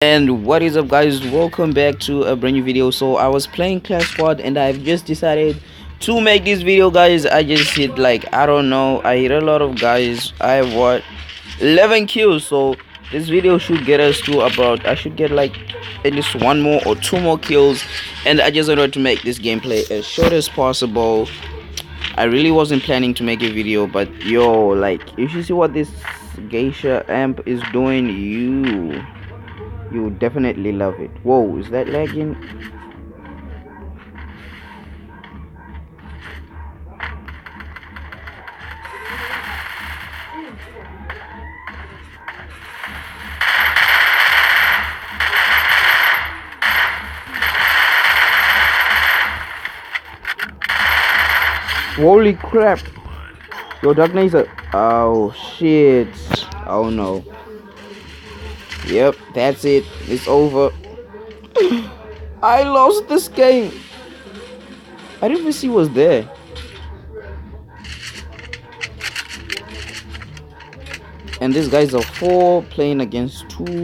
And what is up, guys? Welcome back to a brand new video. So I was playing Clash Squad and I've just decided to make this video, guys. I just hit, like, I don't know, I hit a lot of guys. I have what, 11 kills. So this video should get us to about, I should get like at least one more or two more kills. And I just wanted to make this gameplay as short as possible. I really wasn't planning to make a video, but yo, like, if you see what this geisha amp is doing, you definitely love it. Whoa, is that lagging? Holy crap. Yo, Dark Knight. Oh shit. Oh no. Yep, that's it. It's over. I lost this game. I didn't even see what's there. And these guys are 4 playing against 2.